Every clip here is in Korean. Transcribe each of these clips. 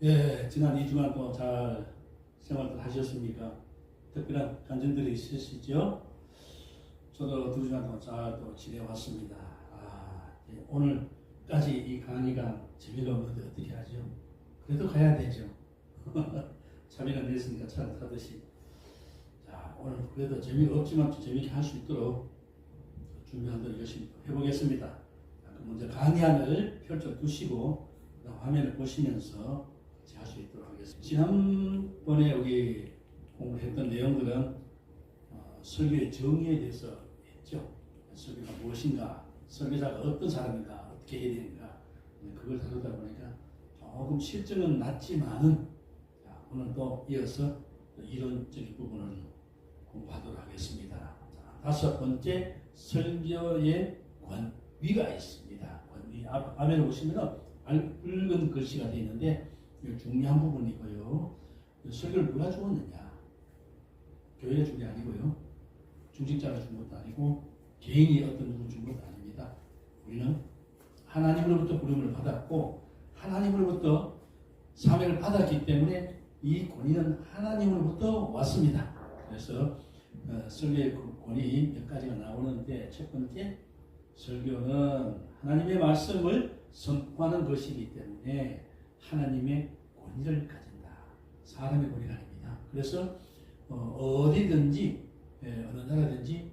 예, 지난 2주간 또 잘 생활들 하셨습니까? 특별한 간증들이 있으시죠? 저도 2주간 동안 잘 또 지내왔습니다. 예, 오늘까지 이 강의가 재미가 없는데 어떻게 하죠? 그래도 가야 되죠. 자비가 냈으니까 차를 타듯이. 자, 오늘 그래도 재미가 없지만 재미있게 할 수 있도록 준비한 대로 열심히 해보겠습니다. 자, 그럼 먼저 강의안을 펼쳐 두시고 화면을 보시면서 할 수 있도록 하겠습니다. 지난번에 우리 공부했던 내용들은 설교의 정의에 대해서 했죠. 설교가 무엇인가, 설교자가 어떤 사람인가, 어떻게 해야 되는가, 그걸 다루다 보니까 조금 실증은 낮지만은 오늘 또 이어서 이론적인 부분을 공부하도록 하겠습니다. 자, 다섯 번째, 설교의 권위가 있습니다. 권위. 화면을 보시면 붉은 글씨가 되어 있는데 중요한 부분이고요. 설교를 누가 주었느냐? 교회가 준 게 아니고요. 중직자가 준 것도 아니고 개인이 어떤 누구 준 것도 아닙니다. 우리는 하나님으로부터 부름을 받았고 하나님으로부터 사명을 받았기 때문에 이 권위는 하나님으로부터 왔습니다. 그래서 설교의 권위 몇 가지가 나오는데 첫 번째, 설교는 하나님의 말씀을 선포하는 것이기 때문에 하나님의 권위를 가진다. 사람의 권위가 아닙니다. 그래서 어디든지 어느 나라든지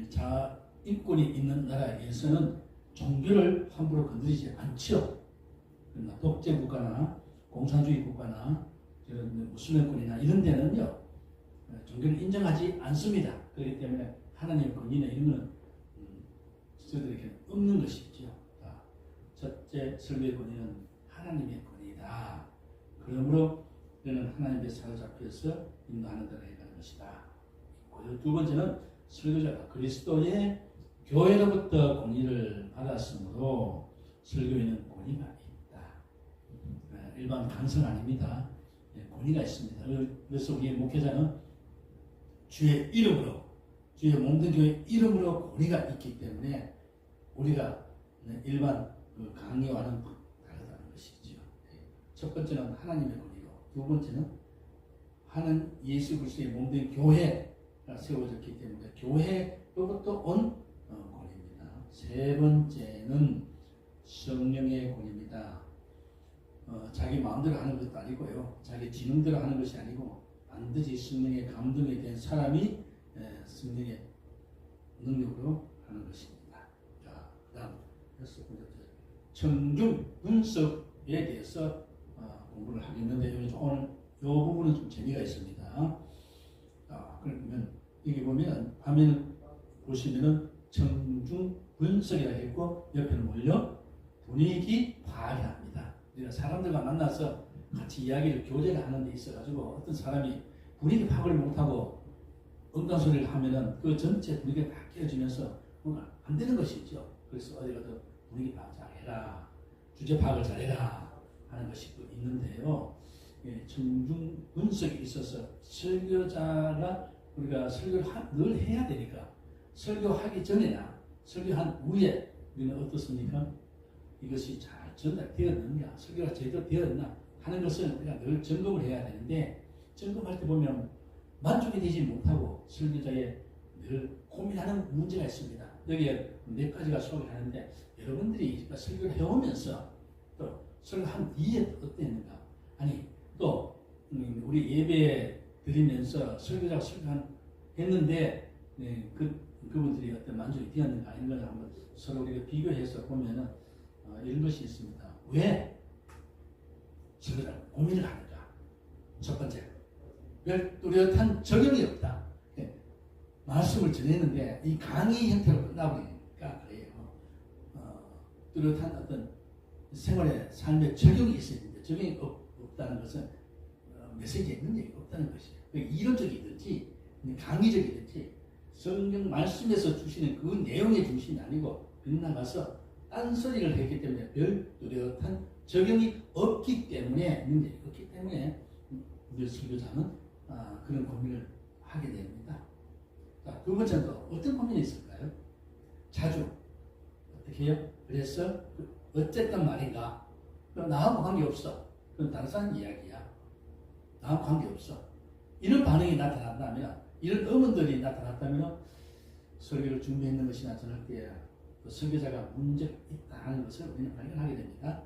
자인권이 있는 나라에서는 종교를 함부로 건드리지 않죠. 그러나 독재 국가나 공산주의 국가나 무슬림권이나 이런 데는요 종교를 인정하지 않습니다. 그렇기 때문에 하나님의 권위나 이런 것은 저들에게 없는 것이죠. 첫째, 설교의 권위는 하나님의 권위다. 그러므로 우리는 하나님의 사로잡혀서 인도하는 데로 해가는 것이다. 두 번째는 설교자가 그리스도의 교회로부터 권위를 받았으므로 설교에는 권위가 있다. 일반 강성 아닙니다. 권위가 있습니다. 그래서 우리 목회자는 주의 이름으로, 주의 몸된 교회 이름으로 권위가 있기 때문에 우리가 일반 강요와는 다르다는 것이죠. 첫 번째는 하나님의 권위고, 두 번째는 예수 그리스도의 몸된 교회가 세워졌기 때문에 교회로부터 온 권위입니다. 세 번째는 성령의 권위입니다. 자기 마음대로 하는 것도 아니고요, 자기 지능대로 하는 것이 아니고 반드시 성령의 감동에 대한 사람이 성령의 능력으로 하는 것입니다. 자, 그다음 여섯 번째, 청중 분석에 대해서 공부를 하겠는데 오늘 이 부분은 좀 재미가 있습니다. 그러면 여기 보면 화면을 보시면은 청중 분석이라고 했고 옆에는 뭘요? 분위기 파악이랍니다. 우리가 사람들과 만나서 같이 이야기를 교제를 하는 데 있어가지고 어떤 사람이 분위기 파악을 못하고 엉뚱한 소리를 하면은 그 전체 분위기가 다 깨어지면서 뭔가 안 되는 것이죠. 그래서 어디 가서 분위기 파악 잘해라, 주제 파악을 잘해라 하는 것이 있는데요. 청중 분석에 있어서 설교자가 우리가 설교를 늘 해야 되니까 설교하기 전에나 설교한 후에 우리는 어떻습니까? 이것이 잘 전달되었느냐, 설교가 제대로 되었나 하는 것을 우리가 늘 점검을 해야 되는데 점검할 때 보면 만족이 되지 못하고 설교자의 늘 고민하는 문제가 있습니다. 여기에 몇 가지가 소개하는데 여러분들이 설교를 해오면서 또 설교한 뒤에 어땠는가? 아니 또 우리 예배 드리면서 설교자가 설교했는데 그분들이 어떤 만족이 되었는가 이런 걸 한번 서로 우리가 비교해서 보면은 이런 것이 있습니다. 왜 설교자가 고민을 하는가? 첫 번째, 뚜렷한 적용이 없다. 말씀을 전했는데 이 강의 형태로 끝나버리니까 그래요. 뚜렷한 어떤 생활의 삶의 적용이 있어야 되는데 적용이 없다는 것은 메시지에 있는 얘기가 없다는 것이에요. 이론적이든지 강의적이든지 성경 말씀에서 주시는 그 내용의 중심이 아니고 빗나가서 딴소리를 했기 때문에 별 뚜렷한 적용이 없기 때문에 문제가 없기 때문에 우리 설교자는 그런 고민을 하게 됩니다. 자, 두 번째는 어떤 고민이 있을까요? 자주 어떻게 해요? 그래서 어쨌든 말인가 나하고 관계없어. 그건 다른 사람 이야기야. 나하고 관계없어. 이런 반응이 나타난다면, 이런 의문들이 나타났다면 설교를 준비했는 것이나 전할 때 그 설교자가 문제가 있다는 것을 우리는 발견하게 됩니다.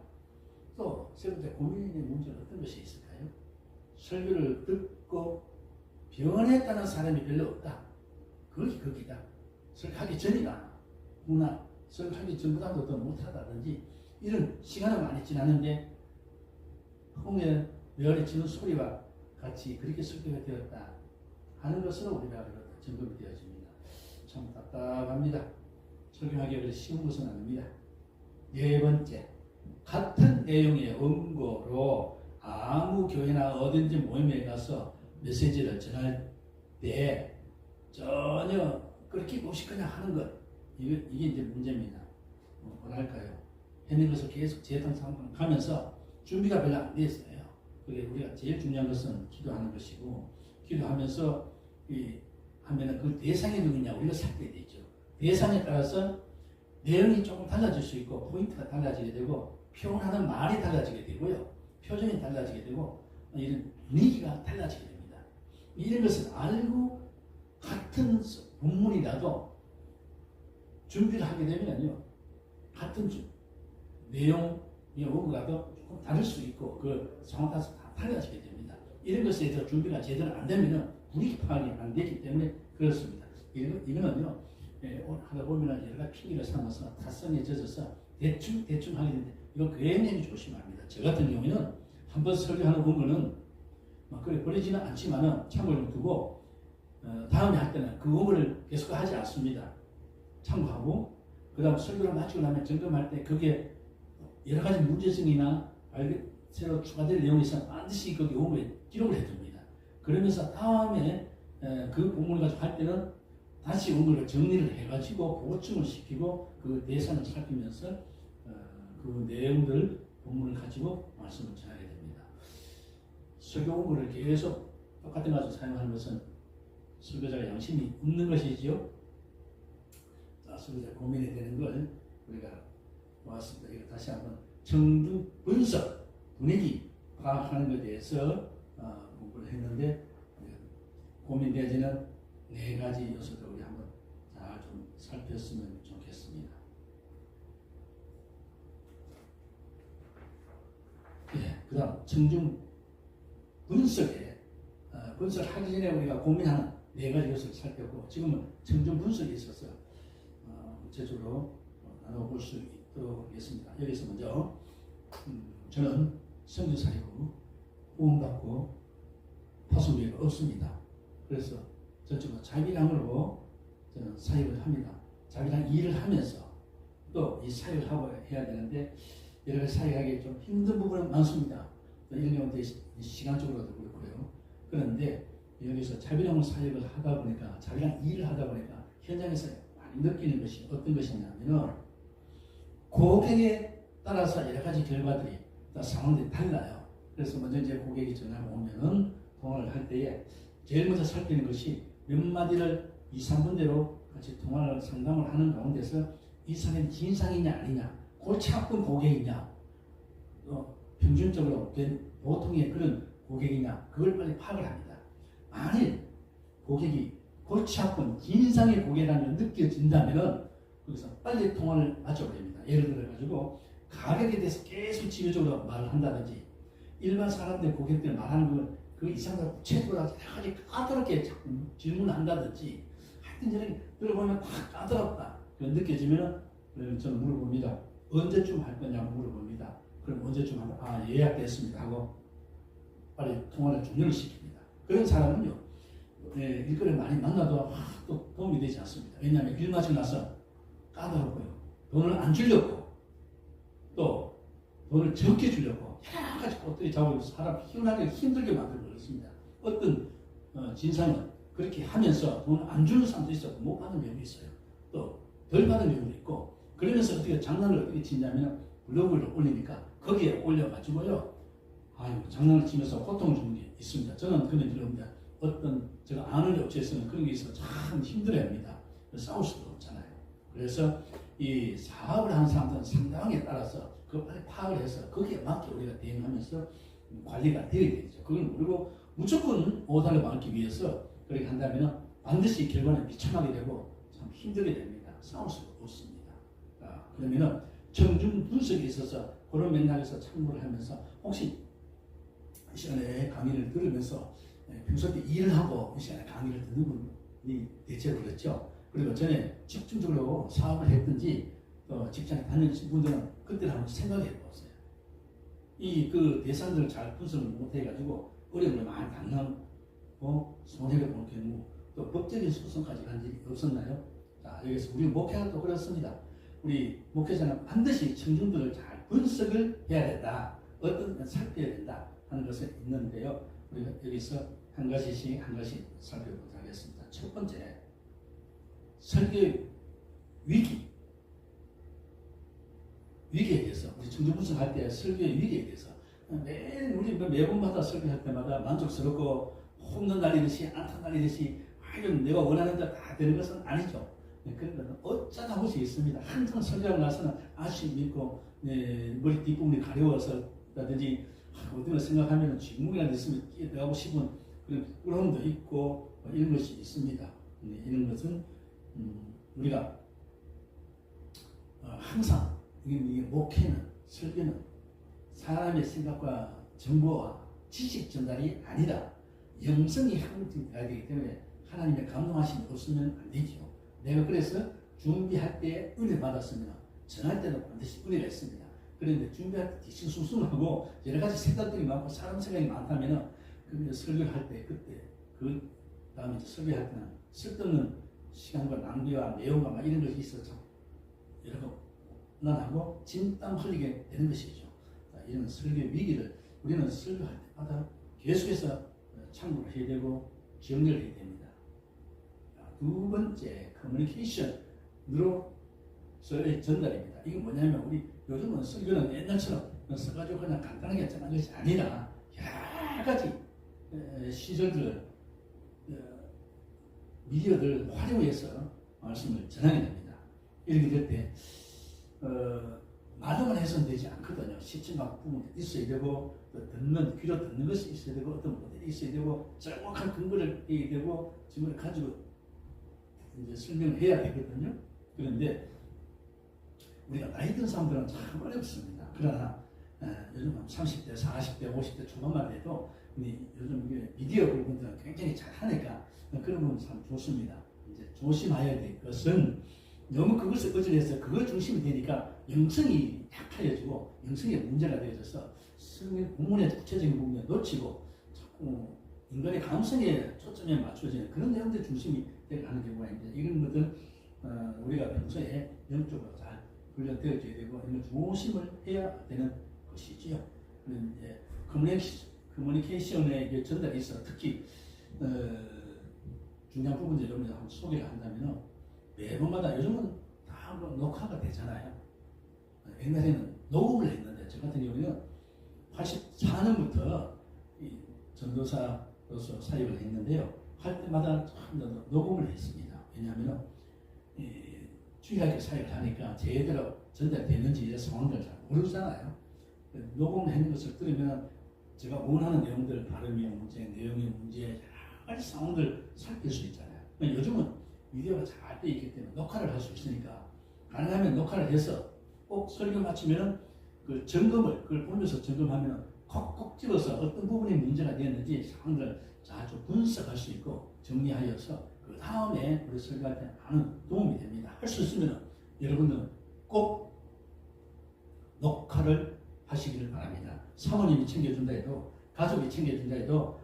또 세 번째, 고민의 문제는 어떤 것이 있을까요? 설교를 듣고 변했다는 사람이 별로 없다. 그것이 극이다. 설교하기 전이다. 누나 설교하기 전보다도 더 못하다든지 이런 시간은 많이 지났는데 홍해 외아래 치는 소리와 같이 그렇게 설교가 되었다 하는 것으로 우리가 점검이 되어집니다. 참 답답합니다. 설교하기가 그렇게 쉬운 것은 아닙니다. 네 번째, 같은 내용의 원고로 아무 교회나 어딘지 모임에 가서 메시지를 전할 때 전혀 그렇게 없이 그냥 하는 것, 이게 이제 문제입니다. 뭐랄까요? 해낸 것을 계속 재탕상하면서 준비가 별로 안 돼 있어요. 그게 우리가 제일 중요한 것은 기도하는 것이고, 기도하면서 하면은 그 대상이 누구냐 우리가 살펴야 되죠. 대상에 따라서 내용이 조금 달라질 수 있고 포인트가 달라지게 되고 표현하는 말이 달라지게 되고요. 표정이 달라지게 되고 이런 분위기가 달라지게 됩니다. 이런 것을 알고 같은 본문이라도 준비를 하게 되면요. 같은 내용의 원고가도 조금 다를 수 있고 그 상황 따라서 다 달라지게 됩니다. 이런 것에 대해서 준비가 제대로 안 되면 분위기 파악이 안 되기 때문에 그렇습니다. 이거는요. 하다 보면 여러 가지 핑계를 삼아서 타성에 젖어서 대충 하게 되는데 이거 굉장히 조심합니다. 저 같은 경우에는 한번 설교하는 원고는 그래 버리지는 않지만은 참고를 두고 다음에 할 때는 그 원고를 계속 하지 않습니다. 참고하고 그 다음 설교를 마치고 나면 점검할 때 그게 여러 가지 문제성이나 새로 추가될 내용이 있으면 반드시 거기 원고에 기록을 해둡니다. 그러면서 다음에 그 본문을 가지고 할 때는 다시 원고를 정리를 해가지고 보충을 시키고 그 대상을 살피면서 그 내용들 본문을 가지고 말씀을 전하게 됩니다. 설교 원고를 계속 똑같은 것을 사용하는 것은 설교자가 양심이 없는 것이지요. 자, 설교자 고민이 되는 걸 우리가 보았습니다. 이거 다시 한번 청중 분석, 분위기 파악하는 것에 대해서 공부를 했는데 고민되어지는 네 가지 요소들 우리 한번 잘 좀 살폈으면 좋겠습니다. 그 다음 청중 분석하기 전에 우리가 고민하는 네 가지 요소를 살폈고 지금은 청중 분석에 있어서 구체적으로 나눠볼 수 있도록 하겠습니다. 여기서 먼저 저는 선교사이고 후원받고 파송비가 없습니다. 그래서 전적으로 자비랑으로 저는 사역을 합니다. 자비랑 일을 하면서 또 이 사역을 하고 해야 되는데 여러 가지 사역하기 좀 힘든 부분은 많습니다. 이런 경우도 시간적으로도 그렇고요. 그런데 여기서 자비랑 사역을 하다 보니까 자비랑 일을 하다 보니까 현장에서 많이 느끼는 것이 어떤 것이냐면은 고객에 따라서 여러 가지 결과들이 상황들이 달라요. 그래서 먼저 이제 고객이 전화가 오면은 통화를 할 때에 제일 먼저 살피는 것이 몇 마디를 2, 3분대로 같이 통화를 상담을 하는 가운데서 이 사람이 진상이냐 아니냐, 골치 아픈 고객이냐, 평균적으로 된 보통의 그런 고객이냐, 그걸 빨리 파악을 합니다. 만일 고객이 골치 아픈 진상의 고객이라는 느껴진다면 거기서 빨리 통화를 맞춰버립니다. 예를 들어가지고 가격에 대해서 계속 지배적으로 말을 한다든지 일반 사람들 고객들 말하는 건 그 이상으로 구체적으로 여러 가지 까다롭게 자꾸 질문을 한다든지 하여튼 저는 들어보면 다 까다롭다 느껴지면 저는 물어봅니다. 언제쯤 할 거냐고 물어봅니다. 그럼 언제쯤 하면 예약됐습니다 하고 빨리 통화를 종료를 시킵니다. 그런 사람은요 일거리를 많이 만나도 또 도움이 되지 않습니다. 왜냐하면 일 마치고 나서 까다롭고요. 돈을 안 주려고 또 돈을 적게 주려고 여러 가지 꽃들이 잡고 사람 희한하게 힘들게 만들고 그렇습니다. 어떤 진상은 그렇게 하면서 돈을 안 주는 사람도 있었고 못 받는 경우도 있어요. 또 덜 받은 경우도 있고 그러면서 어떻게 장난을 어떻게 치냐면 블로그를 올리니까 거기에 올려가지고요. 장난을 치면서 고통을 주는 게 있습니다. 저는 그런 일 없는데 어떤 제가 아는 업체에서는 그런 게 있어서 참 힘들어합니다. 싸울 수도 없잖아요. 그래서 이 사업을 하는 사람들은 상당에 따라서 그걸 빨리 파악을 해서 거기에 맞게 우리가 대응하면서 관리가 되어야 되죠. 그걸 모르고 무조건 오타를 막기 위해서 그렇게 한다면 반드시 결과는 비참하게 되고 참 힘들게 됩니다. 싸울 수가 없습니다. 그러면은 청중 분석에 있어서 그런 맥락에서 참고를 하면서 혹시 이 시간에 강의를 들으면서 평소 때 일을 하고 이 시간에 강의를 듣는 분이 대체로 그렇죠. 그리고 전에 집중적으로 사업을 했든지 또 직장에 다니신 분들은 그때를 한번 생각해 보세요. 이 그 대상들을 잘 분석을 못 해가지고 어려움을 많이 당하고 손해를 볼 경우 또 법적인 소송까지 간 적이 없었나요? 자, 여기서 우리 목회자도 그렇습니다. 우리 목회자는 반드시 청중들을 잘 분석을 해야 된다. 어떤 살펴야 된다 하는 것이 있는데요. 우리가 여기서 한 가지씩 한 가지 살펴보도록 하겠습니다. 첫 번째, 설교 위기에 대해서 우리 청중 분석할 때 설교의 위기에 대해서 매일 우리 매번마다 설교할 때마다 만족스럽고 홈런 날리듯이 안타 날리듯이 이건 내가 원하는 대로 다 되는 것은 아니죠. 그런 것은 어쩌다 한 번씩 있습니다. 한참 설교하고 나서는 아쉬움이 있고 머리 뒷부분이 가려워서라든지 어떤 걸 생각하면 뒷목이라도 있으면 뛰어나가고 싶은 그런 부끄러움도 있고 이런 것이 있습니다. 이런 것은 우리가 항상 이게 목회는 설교는 사람의 생각과 정보와 지식 전달이 아니라 영성이 향유되어야 되기 때문에 하나님의 감동하심이 없으면 안 되죠. 내가 그래서 준비할 때 은혜 받았으면 전할 때도 반드시 은혜가 있습니다. 그런데 준비할 때 뒤숭숭하고 여러 가지 생각들이 많고 사람 생각이 많다면 그 설교할 때 그때 그 다음에 설교할 때는 쓸데없는 시간과 낭비와 내용과 막 이런 것이 있어서 여러 곤란하고 진땀 흘리게 되는 것이죠. 이런 설교 위기를 우리는 설교할 때마다 계속해서 참고를 해야 되고 정리를 해야 됩니다. 두 번째, 커뮤니케이션으로 전달입니다. 이게 뭐냐면 우리 요즘은 설교는 옛날처럼 써가지고 그냥 간단하게 전하는 것이 아니라 여러 가지 시설들, 미디어들 활용해서 말씀을 전하게 됩니다. 이렇게 될 때 말로만 해서는 되지 않거든요. 시침학 부분이 있어야 되고 또 귀로 듣는 것이 있어야 되고 어떤 모델이 있어야 되고 정확한 근거를 해야 되고 증거를 가지고 이제 설명을 해야 되거든요. 그런데 우리가 나이 든 사람들은 참 어렵습니다. 그러나 요즘 30대, 40대, 50대 초반만 해도 요즘 이게 미디어 부분들은 굉장히 잘하니까 그런 부분 참 좋습니다. 이제 조심해야 될 것은 너무 그것을 의존해서 그걸 중심이 되니까 영성이 약해지고 영성의 문제가 되어져서 성경 본문의 구체적인 부분을 놓치고 자꾸 인간의 감성에 초점에 맞춰지는 그런 내용들 중심이 되어가는 경우가 있는데 이런 것들 우리가 평소에 영적으로 잘 훈련되어져야 되고 이런 조심을 해야 되는 것이지요. 그런데 커뮤니케이션의 전달이 있어 특히 중요한 부분들 여러분들 한번 소개를 한다면 매번마다 요즘은 다 녹화가 되잖아요. 옛날에는 녹음을 했는데 저 같은 경우는 84년부터 전도사로서 사역을 했는데요. 할 때마다 녹음을 했습니다. 왜냐하면 주일학교 사역을 하니까 제대로 전달되는지 이런 상황들을 잘 모르잖아요. 녹음을 했는 것을 들으면 제가 원하는 내용들, 발음의 문제, 내용의 문제, 여러 가지 상황들 살필 수 있잖아요. 요즘은 미디어가 잘 돼 있기 때문에 녹화를 할 수 있으니까 가능하면 녹화를 해서 꼭 설교 마치면 그 점검을 그걸 보면서 점검하면 콕콕 집어서 어떤 부분이 문제가 되었는지 상황을 아주 분석할 수 있고 정리하여서 그 다음에 우리 설교할 때 많은 도움이 됩니다. 할 수 있으면 여러분들은 꼭 녹화를 하시기를 바랍니다. 사모님이 챙겨준다 해도 가족이 챙겨준다 해도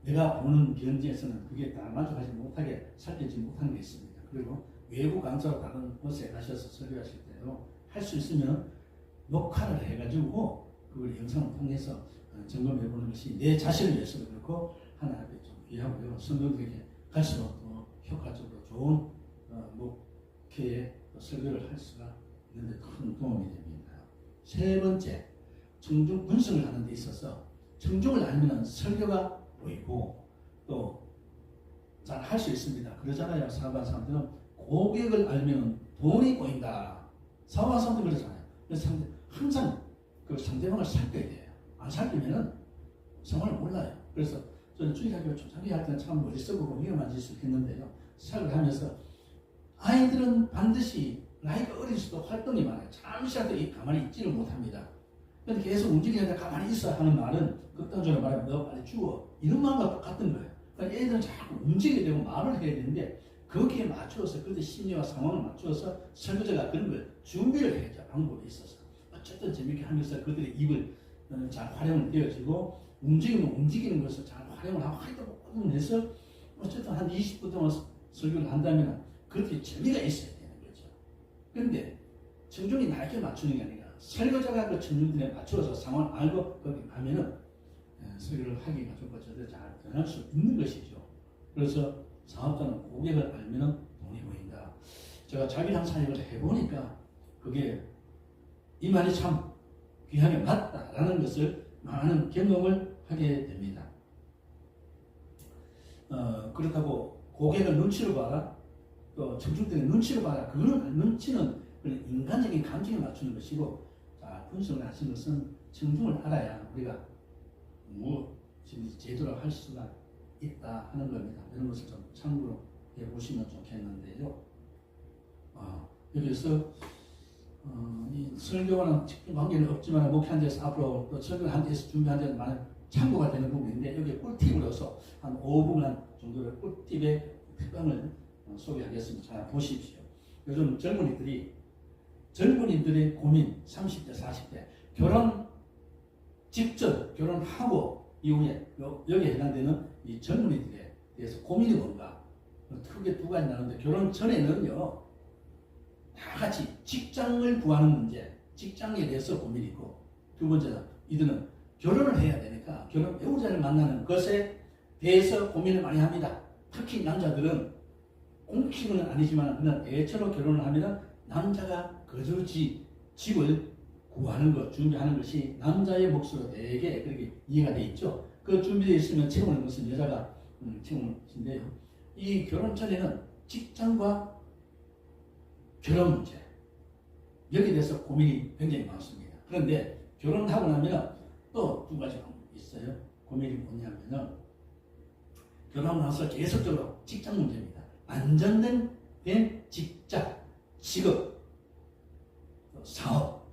내가 보는 견지에서는 그게 다 만족하지 못하게 살펴지 못하는 게 있습니다. 그리고 외부 강사로 다른 곳에 가셔서 설교하실 때도 할 수 있으면 녹화를 해가지고 그걸 영상을 통해서 점검해 보는 것이 내 자신을 위해서도 그렇고 하나님께 좀 위하고요. 성도들에게 갈수록 더 효과적으로 좋은 목회의 설교를 할 수가 있는데 큰 도움이 됩니다. 세 번째, 청중 분석을 하는 데 있어서 청중을 알면 설교가 보이고 또 잘 할 수 있습니다. 그러잖아요. 사업하는 사람들은 고객을 알면 돈이 보인다. 사업하는 사람들 그러잖아요. 그래서 항상 그 상대방을 살펴야 돼요. 안 살피면은 상황을 몰라요. 그래서 저는 주일학교 초창기 할 때는 참 어리석고 위험한 짓을 했는데요. 시작을 하면서 아이들은 반드시 나이가 어릴수록 활동이 많아요. 잠시라도 가만히 있지를 못합니다. 근데 계속 움직이는데 가만히 있어 하는 말은 극단적으로 말하면 너 빨리 죽어. 이런 마음과 똑같은 거예요. 그러니까 애들은 자꾸 움직이게 되고 말을 해야 되는데 거기에 맞추어서 그들 심리와 상황을 맞추어서 설거지가 그런 걸 준비를 해야죠. 방법이 있어서. 어쨌든 재밌게 하면서 그들의 입을 잘 활용을 되어지고 움직이는 것을 잘 활용을 하고 활동을 해서 어쨌든 한 20분 동안 설교를 한다면 그렇게 재미가 있어야 되는 거죠. 그런데 청중이 나에게 맞추는 게 아니라 설교자가 그 청중들에 맞추어서 상황을 알고 거기 가면은 설교를 하기가 좀 저도 잘 변할 수 있는 것이죠. 그래서 사업자는 고객을 알면은 돈이 보인다. 제가 자기장 사역을 해보니까 그게 이 말이 참 귀하게 맞다라는 것을 많은 경험을 하게 됩니다. 그렇다고 고객을 눈치를 봐라. 또 청중들의 눈치를 봐라. 그거는 눈치는 인간적인 감정에 맞추는 것이고, 자, 분석을 하신 것은 청중을 알아야 우리가 제대로 할 수가 있다 하는 겁니다. 이런 것을 좀 참고로 해보시면 좋겠는데요. 여기서 이 설교와는 직접 관계는 없지만 목회한 데서 앞으로 또 설교를 한 데서 준비한 데서 많은 참고가 되는 부분인데 여기 꿀팁으로서 한 5분간 정도의 꿀팁의 특강을 소개하겠습니다. 자, 보십시오. 요즘 젊은이들의 고민 30대, 40대 결혼 직전 결혼하고 이후에 여기에 해당되는 이 젊은이들에 대해서 고민이 뭔가 크게 두 가지 나누는데 결혼 전에는요 다 같이 직장을 구하는 문제, 직장에 대해서 고민이 있고 두 번째는 이들은 결혼을 해야 되니까 결혼 배우자를 만나는 것에 대해서 고민을 많이 합니다. 특히 남자들은 공식은 아니지만 그냥 대체로 결혼을 하면 남자가 거주지 집을 구하는 것, 준비하는 것이 남자의 몫으로 되게 그렇게 이해가 돼 있죠. 그 준비되어 있으면 채우는 것은 여자가 채우는 것인데요. 이 결혼 전에는 직장과 결혼 문제 여기에 대해서 고민이 굉장히 많습니다. 그런데 결혼하고 나면 또 두 가지 방법이 있어요. 고민이 뭐냐면은 결혼하고 나서 계속적으로 직장 문제입니다. 안정된 직장, 직업, 사업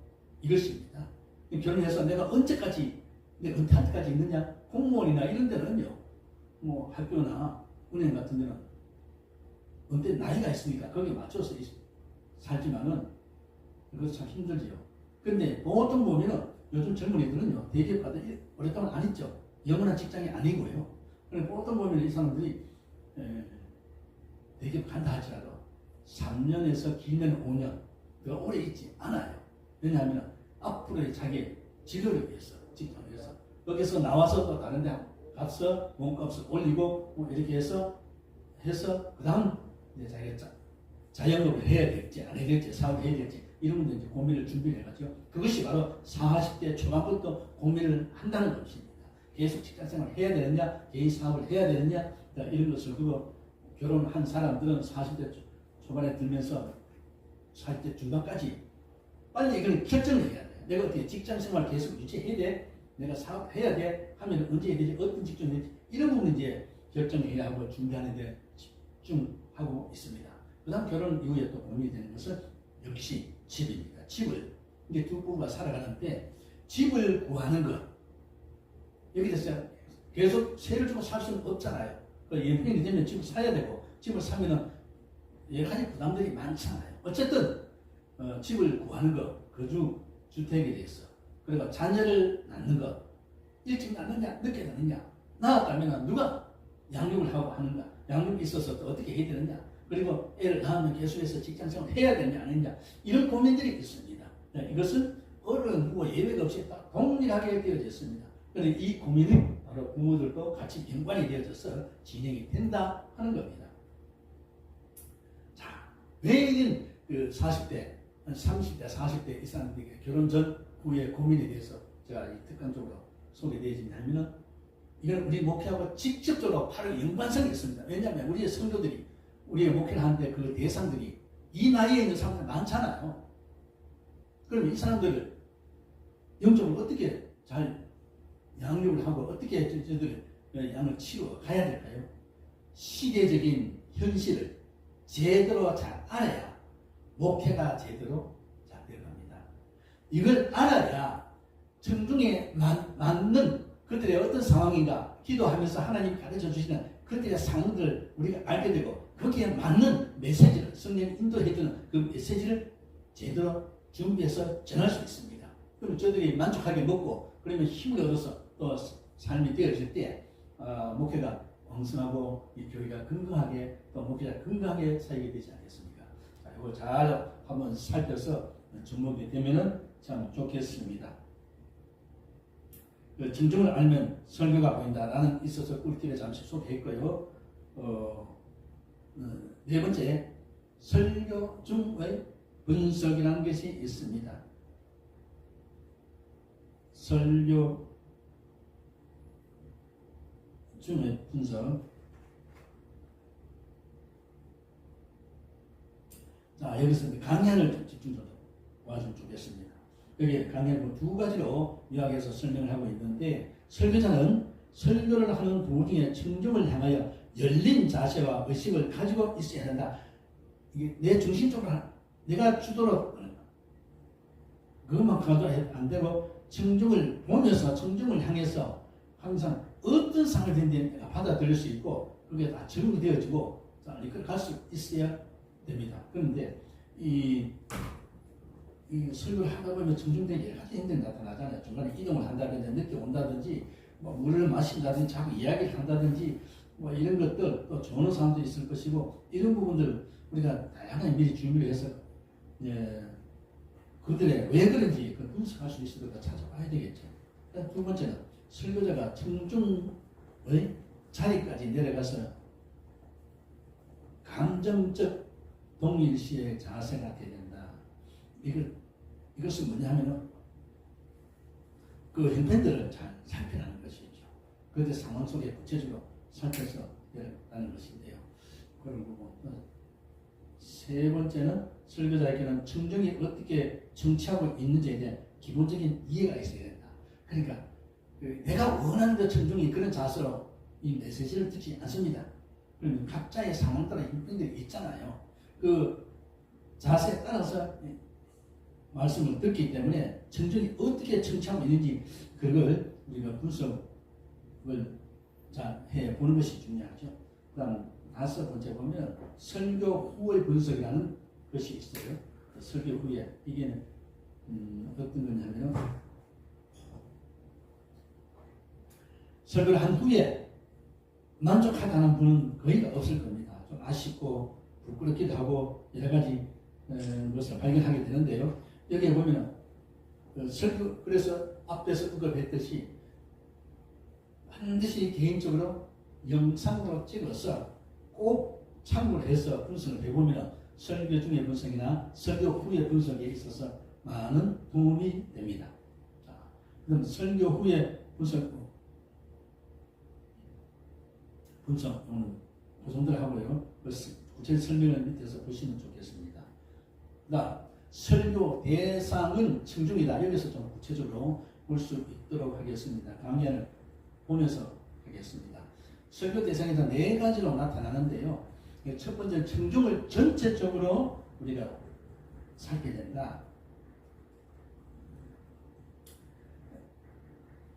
이것입니다. 결혼해서 내가 언제까지 내가 은퇴할 때까지 있느냐? 공무원이나 이런 데는요, 뭐 학교나 은행 같은 데는 은퇴 나이가 있으니까 거기에 맞춰서 살지만은 그것도 참 힘들지요. 근데 보통 보면은 요즘 젊은이들은요 대기업 가도 오랫동안 안 있죠. 영원한 직장이 아니고요. 그런데 보통 보면 이 사람들이 대기업 간다 할지라도 3년에서 길면 5년 더 오래 있지 않아요. 왜냐하면 앞으로의 자기 진로를 위해서 직장을 위해서 여기서 나와서 또 다른 데 가서 몸값을 올리고 뭐 이렇게 해서 그 다음 이제 자기가 자영업을 해야 될지 안 해야 될지 사업을 해야 될지 이런 분들 이제 고민을 준비를 해가지고 그것이 바로 40대 초반부터 고민을 한다는 것입니다. 계속 직장생활을 해야 되느냐 개인 사업을 해야 되느냐 이런 것을 그거 결혼한 사람들은 40대 초반에 들면서 40대 중반까지 빨리 이걸 결정을 해야 돼. 내가 어떻게 직장생활 계속 유지해야 돼? 내가 사업해야 돼? 하면 언제 해야 되지? 어떤 직종이 되지? 이런 부분 이제 결정해야 하고 준비하는 데 집중하고 있습니다. 그 다음 결혼 이후에 또 고민이 되는 것은 역시 집입니다. 집을 이제 두 부부가 살아가는데 집을 구하는 것 여기서 계속 세를 주고 살 수는 없잖아요. 그 연평이 되면 집을 사야 되고 집을 사면은 여러 가지 부담들이 많잖아요. 어쨌든 집을 구하는 것, 거주 주택에 대해서 그리고 자녀를 낳는 것 일찍 낳느냐 늦게 낳느냐 낳았다면 누가 양육을 하고 하는가 양육이 있어서 또 어떻게 해야 되느냐 그리고 애를 낳으면 계속해서 직장생활을 해야 되느냐 안 되느냐 이런 고민들이 있습니다. 이것은 어느 누구 예외가 없이 딱 동일하게 되어져 있습니다. 그런데 이 고민이 바로 부모들도 같이 연관이 되어져서 진행이 된다 하는 겁니다. 자, 왜 이런 그 40대, 30대, 40대 이 사람들에게 결혼 전 후의 고민에 대해서 제가 이 특강적으로 소개되어지냐면은 이건 우리 목회하고 직접적으로 바로 연관성이 있습니다. 왜냐하면 우리의 성도들이 우리의 목회를 하는데 그 대상들이 이 나이에 있는 사람들 많잖아요. 그럼 이 사람들을 영적으로 어떻게 잘 양육을 하고 어떻게 저들 양을 치워 가야 될까요? 시대적인 현실을 제대로 잘 알아야 목회가 제대로 잘 되어갑니다. 이걸 알아야 청중에 맞는 그들의 어떤 상황인가 기도하면서 하나님 가르쳐 주시는 그들의 상황들을 우리가 알게 되고 거기에 맞는 메시지를 성령이 인도해주는 그 메시지를 제대로 준비해서 전할 수 있습니다. 그럼 저들이 만족하게 먹고 그러면 힘을 얻어서 또 삶이 되어질 때 목회가 왕성하고 이 교회가 건강하게 또 목회자 건강하게 살게 되지 않겠습니까? 자, 이거 잘 한번 살펴서 접목이 되면은 참 좋겠습니다. 그 정정을 알면 설교가 보인다라는 있어서 꿀팁에 잠시 소개했고요. 네 번째, 설교 중의 분석이라는 것이 있습니다. 설교 중의 분석. 자, 여기서 강연을 집중적으로 와좀 주겠습니다. 여기 강연을 두 가지로 요약해서 설명을 하고 있는데, 설교자는 설교를 하는 도중에 청중을 향하여 열린 자세와 의식을 가지고 있어야 한다. 이게 내 중심적으로 내가 주도로 그것만 가도 안 되고 청중을 보면서 청중을 향해서 항상 어떤 상황이든지 내가 받아들일 수 있고 그게 다 적응이 되어지고 이걸 갈 수 있어야 됩니다. 그런데 이 설교를 하다 보면 청중들이 여러 가지 힘들이 나타나잖아요. 중간에 이동을 한다든지 늦게 온다든지 뭐 물을 마신다든지 자꾸 이야기를 한다든지 뭐 이런 것들 또 좋은 사람도 있을 것이고 이런 부분들 우리가 다양하게 미리 준비를 해서 그들의 왜 그런지 그 분석할 수 있도록 찾아봐야 되겠죠. 두 번째는 설교자가 청중의 자리까지 내려가서 감정적 동일시의 자세가 되야 된다. 이것은 뭐냐면은 그 형편들을 잘 살펴나는 것이죠. 그들 상황 속에 구체적으로 살펴서 내려가는 것인데요. 그리고 세 번째는 설교자에게는 청중이 어떻게 정치하고 있는지에 대한 기본적인 이해가 있어야 된다. 그러니까 내가 원하는 그 청중이 그런 자세로 이 메시지를 듣지 않습니다. 그러면 각자의 상황 따라 형편들이 있잖아요. 그 자세에 따라서 말씀을 듣기 때문에 청중이 어떻게 청취하고 있는지 그걸 우리가 분석을 잘 해보는 것이 중요하죠. 그 다음 다섯 번째 보면 설교 후의 분석이라는 것이 있어요. 설교 후에 이게 어떤 거냐면 설교를 한 후에 만족하다는 분은 거의 없을 겁니다. 좀 아쉽고 부끄럽기도 하고 여러 가지 것을 발견하게 되는데요. 여기에 보면 설교 그래서 앞에서 언급했듯이 반드시 개인적으로 영상으로 찍어서 꼭 참고를 해서 분석을 해보면 설교 중의 분석이나 설교 후의 분석에 있어서 많은 도움이 됩니다. 자, 그럼 설교 후의 분석 그 정도로 하고요. 구체 설명을 밑에서 보시면 좋겠습니다. 나 설교 대상은 청중이다. 여기서 좀 구체적으로 볼 수 있도록 하겠습니다. 강연을 보면서 하겠습니다. 설교 대상에서 네 가지로 나타나는데요. 첫 번째 청중을 전체적으로 우리가 살펴야 된다.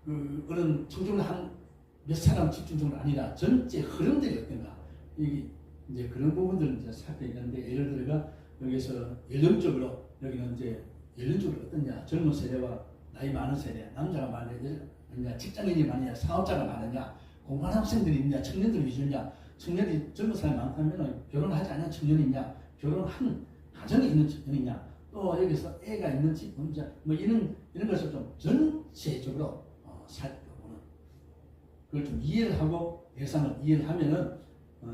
그런 청중을 한 몇 사람 집중적으로 아니라 전체 흐름들이 어떤가. 이제 그런 부분들을 이제 살펴있는데 예를 들어가 여기서 연령적으로 여기는 이제 연령적으로 어떠냐. 젊은 세대와 나이 많은 세대, 남자가 많으냐, 직장인이 많으냐, 사업자가 많으냐, 공부하는 학생들이 있냐, 청년들이 있느냐, 청년이 젊은 사람이 많다면 결혼하지 않은 청년이 있냐, 결혼한 가정이 있는 청년이냐, 또 여기서 애가 있는지 혼자 뭐 이런 것을 좀 전체적으로 살펴보는 그걸 좀 이해를 하고 대상을 이해를 하면은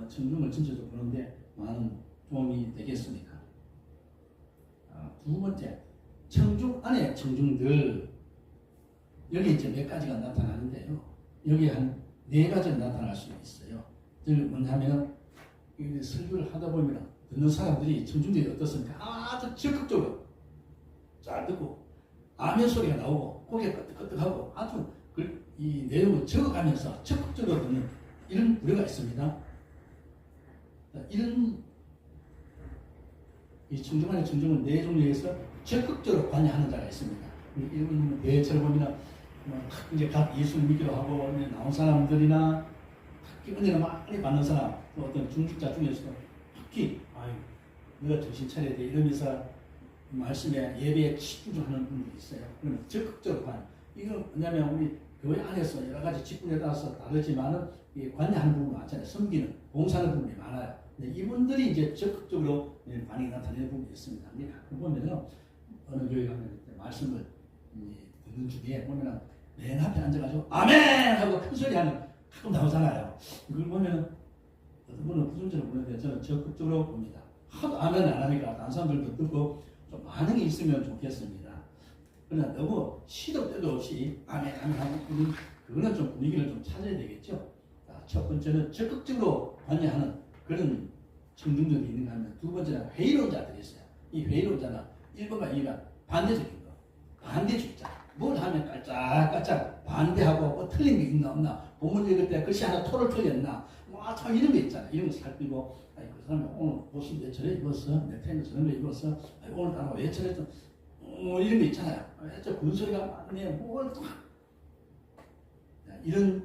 청중을 전체적으로 보는데 많은 도움이 되겠습니다. 두 번째, 청중 안에 청중들 여기 이제 몇 가지가 나타나는데요. 여기 한 네 가지가 나타날 수 있어요. 뭐냐면 설교를 하다 보면 듣는 사람들이 청중들이 어떻습니까? 아주 적극적으로 잘 듣고 아멘 소리가 나오고 고개 끄덕끄덕하고 아주 이 내용을 적어가면서 적극적으로 듣는 이런 우려가 있습니다. 이런 이 청중간의 청중은 네 종류에서 적극적으로 관여하는 자가 있습니다. 이런 대체로 보면 이제 각 예수를 믿기로 하고 나온 사람들이나 특히 은혜를 많이 받는 사람, 또 어떤 중직자 중에서도 특히 내가 정신 차려야 돼 이러면서 말씀에 예배에 집중하는 분들이 있어요. 그러면 적극적으로 관여. 이거 왜냐하면 우리 교회 안에서 여러 가지 직분에 따라서 다르지만은 관여하는 부분이 많잖아요. 섬기는, 봉사하는 부분이 많아요. 근데 이분들이 이제 적극적으로 반응이 나타내는 부분이 있습니다. 그 보면은 어느 교회 가면 말씀을 듣는 중에 보면은 맨 앞에 앉아가지고 아멘 하고 큰 소리 하는 가끔 나오잖아요. 그걸 보면 어떤 분은 부정적으로 보는데 저는 적극적으로 봅니다. 하도 아멘 안 하니까 다른 사람들도 듣고 좀 반응이 있으면 좋겠습니다. 그러나 너무 시도 때도 없이 아멘 하고 그거는 좀 분위기를 좀 찾아야 되겠죠. 첫 번째는 적극적으로 관여하는 그런 청중들이 있는가 하면 두 번째는 회의로운 자들이 있어요. 이 회의로운 자는 1번과 2번 반대적인 거, 반대주의자. 뭘 하면 깔짝깔짝 반대하고 뭐 틀린 게 있나 없나, 본문 읽을 때 글씨 하나 토를 틀렸나, 참 이런 게 있잖아요. 이런 거 살피고 그 사람이 오늘 옷을 왜 저래 입었어? 넥타이는 저런 거 입었어? 오늘 따라 왜 저랬어? 이런 거 있잖아요. 저 군소리가 많네. 뭘 또 이런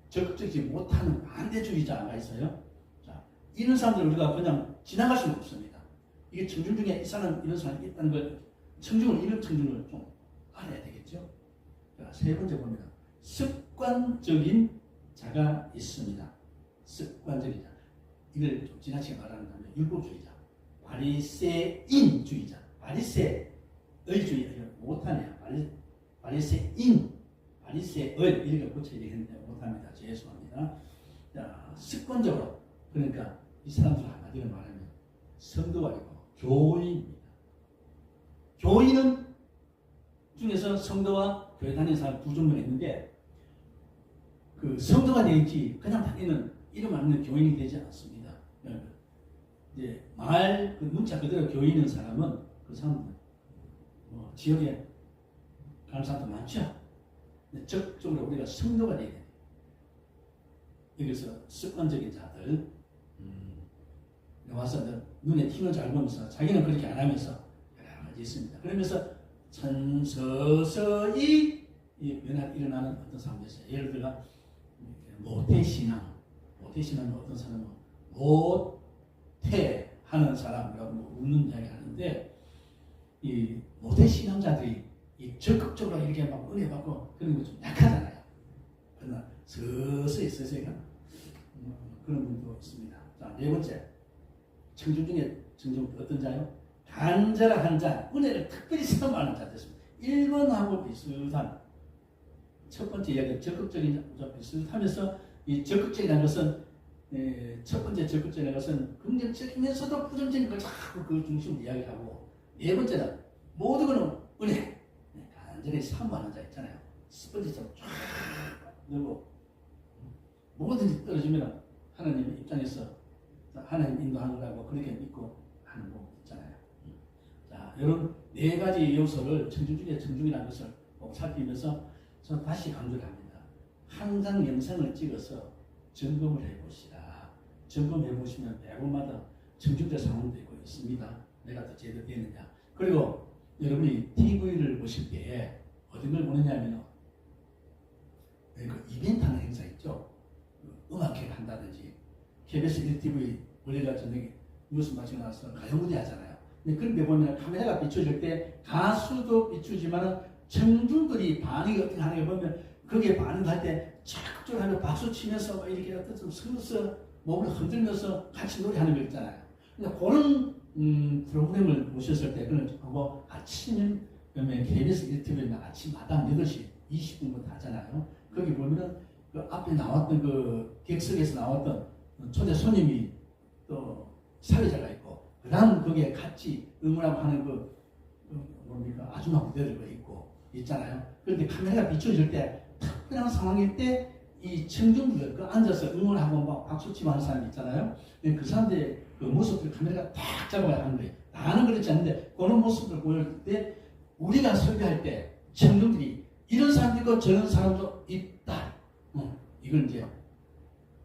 적극적이지 못하는 반대주의자가 있어요. 자, 이런 사람들을 우리가 그냥 지나갈 수는 없습니다. 이게 청중 중에 이 사람 이런 사람이 있다는 걸 이런 청중을 좀 알아야 되겠죠. 자, 세 번째 봅니다. 습관적인 자가 있습니다. 습관적인 자. 이걸 좀 지나치게 말하는다면 율법주의자, 바리새인주의자, 바리새의주의 못하네요. 바리새인, 바리새의 이렇게 고쳐야 되겠는데 못합니다. 죄송합니다. 자, 습관적으로 그러니까 이 사람들 한마디로 말하면 성도가 아니고 교인입니다. 교인은 중에서 성도와 교회 다니는 사람 두 종류가 있는데 그 성도가 되지 그냥 다니는 이름 안 있는 교인이 되지 않습니다. 이제 그 문자 그대로 교인인 사람은 그 사람들 지역에 가는 사람도 많죠. 적극적으로 우리가 성도가 되어야 돼요. 여기서 습관적인 자들 와서 눈에 튀는 잘 보면서 자기는 그렇게 안 하면서 여러 가지 있습니다. 그러면서 서서히 일어나는 어떤 사람이 있어요. 예를 들어 모태신앙은 어떤 사람은 모태하는 사람이라고 웃는 이야기 하는데 이 모태신앙자들이 이 적극적으로 이렇게 막 은혜 받고 그런 거 좀 약하잖아요. 그러나 서서히 가는 그런 분도 있습니다. 자, 네 번째 청중 중에 어떤 자요? 간절한 자, 은혜를 특별히 사모하는 자 됐습니다. 1번하고 비슷한 첫 번째 이야기 적극적인 자 비슷하면서 이 적극적이라는 것은 첫 번째 적극적인 것은 긍정적이면서도 부정적인 걸 자꾸 그 중심으로 이야기하고 네 번째는 모든 것은 은혜 간절히 사모하는 자 있잖아요. 스펀지처럼 쫙 넣고 뭐든지 떨어지면 하나님의 입장에서 하나님 인도하는 거라고 그렇게 믿고 하는 거 있잖아요. 자, 이런 네 가지 요소를 청중이라는 것을 꼭 살피면서 저는 다시 강조를 합니다. 항상 영상을 찍어서 점검을 해보시라. 점검해 보시면 배우마다 청중자 상황도 있고 있습니다. 내가 더 제대로 되느냐. 그리고 여러분이 TV를 보실 때 어떤 걸 보느냐면 그 이벤트 하는 행사 있죠. 음악회를 한다든지 KBS 1TV 원래가 저녁에 뉴스 마치고 나서 가요무대 하잖아요. 근데 그런데 보면 카메라가 비춰질 때 가수도 비추지만 청중들이 반응이 어떻게 하는 거 보면 거기에 반응할 때 적극적으로 하면 박수 치면서 이렇게 어떤 좀 서서 몸을 흔들면서 같이 노래하는 거 있잖아요. 근데 그런 프로그램을 보셨을 때 그는 뭐 아침 그러면 KBS 1TV는 아침마다 8시 20분부터 하잖아요. 거기 보면은 그 앞에 나왔던 그 객석에서 나왔던 초대 손님이 또 사회자가 있고 그 다음 거기에 같이 응원하고 하는 그 뭡니까 아줌마 무대들도 있고 있잖아요. 그런데 카메라가 비춰질 때 특별한 상황일 때 이 청중들 그 앉아서 응원하고 막 박수치고 하는 사람이 있잖아요. 그 사람들의 그 모습을 카메라가 딱 잡아야 하는 거예요. 다는 그렇지 않은데 그런 모습을 보일 때 우리가 설교할 때 청중들이 이런 사람도 있고 저런 사람도 있다. 이걸 이제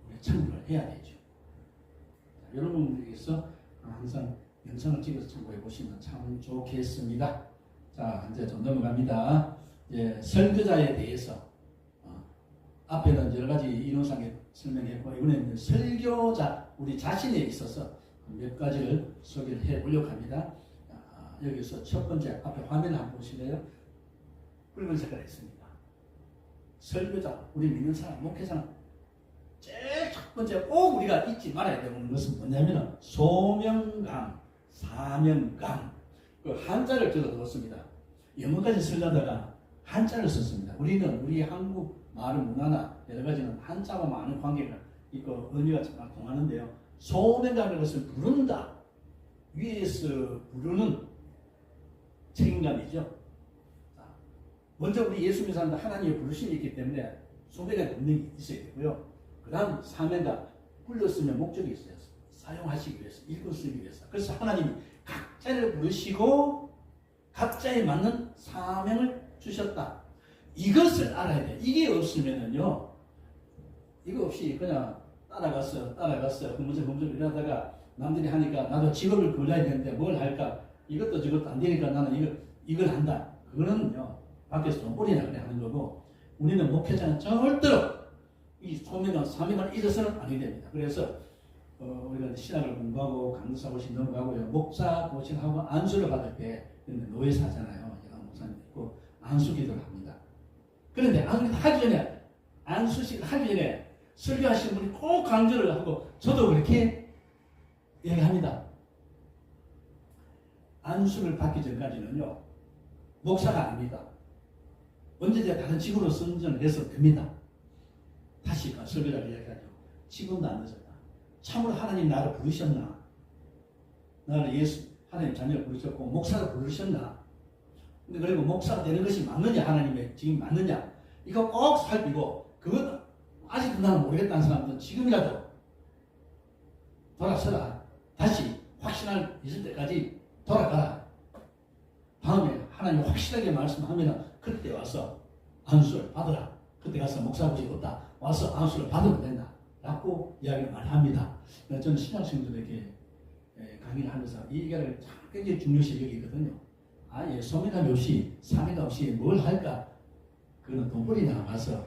우리 참고를 해야 되죠. 자, 여러분들께서 항상 영상을 찍어서 참고해 보시면 참 좋겠습니다. 자, 이제 좀 넘어갑니다. 이제 설교자에 대해서 앞에는 여러 가지 인호상에 설명했고, 이번에는 설교자 우리 자신에 있어서 몇 가지를 소개를 해 보려고 합니다. 여기서 첫 번째 앞에 화면을 한번 보실래요? 붉은 색깔이 있습니다. 설교자, 우리 믿는 사람, 목회자는 제일 첫 번째 꼭 우리가 잊지 말아야 되는 것은 뭐냐면 소명감, 사명감. 그 한자를 적어두었습니다. 영어까지 쓰려다가 한자를 썼습니다. 우리는 우리 한국 말 문화나 여러 가지는 한자와 많은 관계가 있고 의미가 잘 통하는데요. 소명감이라는 것을 부른다. 위에서 부르는 책임감이죠. 먼저 우리 예수 믿는 사람들 하나님의 부르심이 있기 때문에 소명감 능력이 있어야 되고요. 그 다음 사명감, 불렀으면 목적이 있어요. 사용하시기 위해서, 일꾼 쓰기 위해서. 그래서 하나님이 각자를 부르시고 각자에 맞는 사명을 주셨다. 이것을 알아야 돼. 이게 없으면은요, 이거 없이 그냥 따라갔어 흐물쩍 이러다가 남들이 하니까 나도 직업을 골라야 되는데 뭘 할까? 이것도 저것도 안 되니까 나는 이걸 한다. 그거는요, 밖에서 돈벌이나 그래 하는 거고, 우리는 목회자는 절대로 이 소명과 사명을 잊어서는 아니 됩니다. 그래서 우리가 신학을 공부하고 강사 고시 넘어가고요, 목사 고시하고 안수를 받을 때 노예사잖아요. 제가 목사님 있고 안수기도를 합니다. 그런데 안수기도 하기 전에, 안수식 하기 전에 설교하시는 분이 꼭 강조를 하고, 저도 그렇게 얘기합니다. 안수를 받기 전까지는요, 목사가 아닙니다. 언제든지 다른 직으로 선정을 해서 됩니다. 다시 설교자가 이야기하죠. 지금도 안 늦었다. 참으로 하나님 나를 부르셨나? 나를 예수, 하나님 자녀를 부르셨고, 목사를 부르셨나? 근데 그리고 목사가 되는 것이 맞느냐? 하나님의 지금 맞느냐? 이거 꼭 살피고, 그것 아직도 나는 모르겠다는 사람들은 지금이라도 돌아서라. 다시 확신할 있을 때까지 돌아가라. 다음에 하나님 확실하게 말씀하면 그때 와서 안수를 받으라. 그때 가서 목사 고시 없다. 와서 안수를 받으면 된다. 라고 이야기를 많이 합니다. 저는 신학생들에게 강의를 하면서 이 얘기를 굉장히 중요시 여기거든요. 아예 소명감 없이 사명감 없이 뭘 할까? 그거는 돈벌이 나가서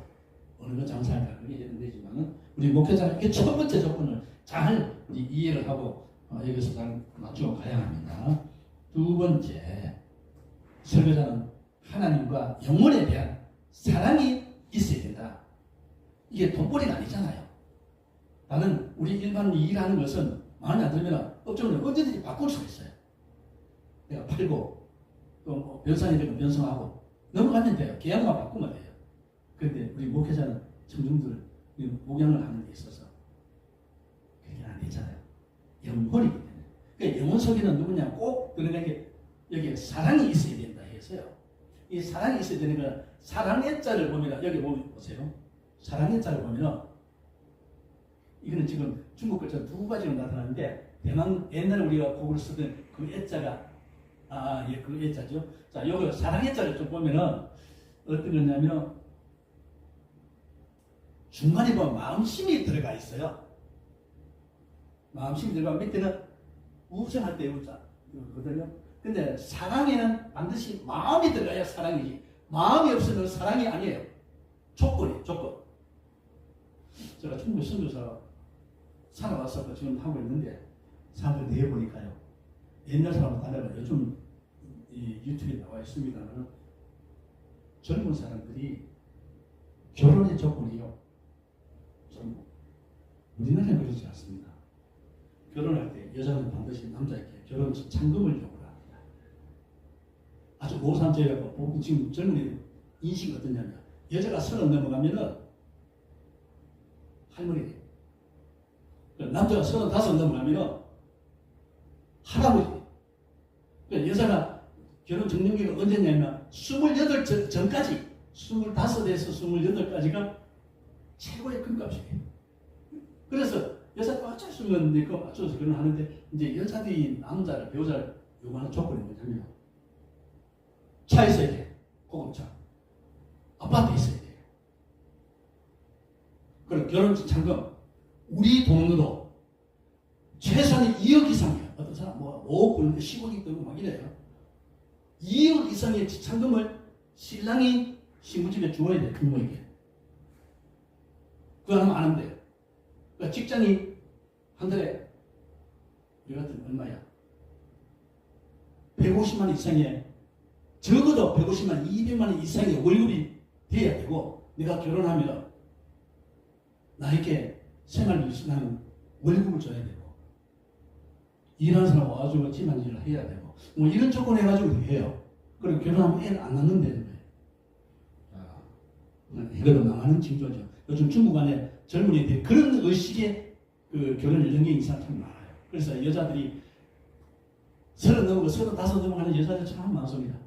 어느 거 장사할까? 그게 되는 되지만은 우리 목회자는 이렇게 첫 번째 조건을 잘 이해를 하고 여기서 잘 맞추어 가야 합니다. 두 번째, 설교자는 하나님과 영혼에 대한 사랑이 있어야 된다. 이게 돈벌이는 아니잖아요. 나는 우리 일반 일하는 것은 마음에 안 들면 업종을 언제든지 바꿀 수가 있어요. 내가 팔고 또 변상이 되면 변상하고 넘어가면 돼요. 계약만 바꾸면 돼요. 그런데 우리 목회자는 청중들 목양을 하는 데 있어서 그게 안 되잖아요. 영혼이기 때문에. 그러니까 영혼 속에는 누구냐 꼭 들어가는 게 여기에 사랑이 있어야 된다 해서요. 이 사랑이 있어야 되는 건 사랑의 자를 보면 여기 보세요. 사랑의 자를 보면 이거는 지금 중국 글자 두 가지로 나타나는데 대만 옛날에 우리가 곡을 쓰던 그 애자가 그 애자죠. 자, 여기 사랑의 자를 좀 보면은 어떤 거냐면 중간에 보면 마음심이 들어가 있어요. 마음심이 들어가 밑에는 우정할 때 우자거든요. 근데 사랑에는 반드시 마음이 들어가야 사랑이지. 마음이 없으면 사랑이 아니에요. 조건이에요. 조건. 제가 중국 선교사 살아와서 지금 하고 있는데 사람들 내보니까요. 옛날 사람은 다르고 요즘 이 유튜브에 나와 있습니다만 젊은 사람들이 결혼의 조건이요. 좀 우리나라는 그렇지 않습니다. 결혼할 때 여자는 반드시 남자에게 결혼 잔금을 요구를 합니다. 아주 고산적이고 지금 젊은이 인식이 어떠냐면 여자가 30 넘어가면은 할머니 돼요. 남자가 35 넘어가면은 할아버지 돼요. 그러니까 여자가 결혼 적령기가 언제냐면 28 전까지 25에서 28까지가 최고의 금값이에요. 그래서 여자가 어쩔 수 없는 거 맞춰서 결혼하는데 이제 여자들이 남자를 배우자를 요구하는 조건이 뭐냐면 차 있어야 돼. 고급차. 아파트 있어야 돼. 그리고 결혼 지참금 우리 돈으로 최소한 2억 이상이에요. 어떤 사람 뭐 5억 벌는데 10억이 뜨고 막 이래요. 2억 이상의 지참금을 신랑이 신부집에 주어야 돼, 부모에게. 그거 하면 안 하면 돼요. 그러니까 직장이 한 달에 우리 같은 얼마야? 150만 원 이상의, 적어도 150만 원, 200만 원 이상의 월급이 돼야 되고, 내가 결혼하면 나에게 생활비 수당은 월급을 줘야 되고, 일하는 사람 와가지고 집안일을 해야 되고, 뭐 이런 조건 해가지고 해요. 그리고 결혼하면 애를 안 낳는 되는 거예요. 이거도 망하는 징조죠. 요즘 중국 안에 젊은이들이 그런 의식에 그 결혼 연령이 인상 참 많아요. 그래서 여자들이 30 넘고 35 넘어가는 여자들 참 많습니다.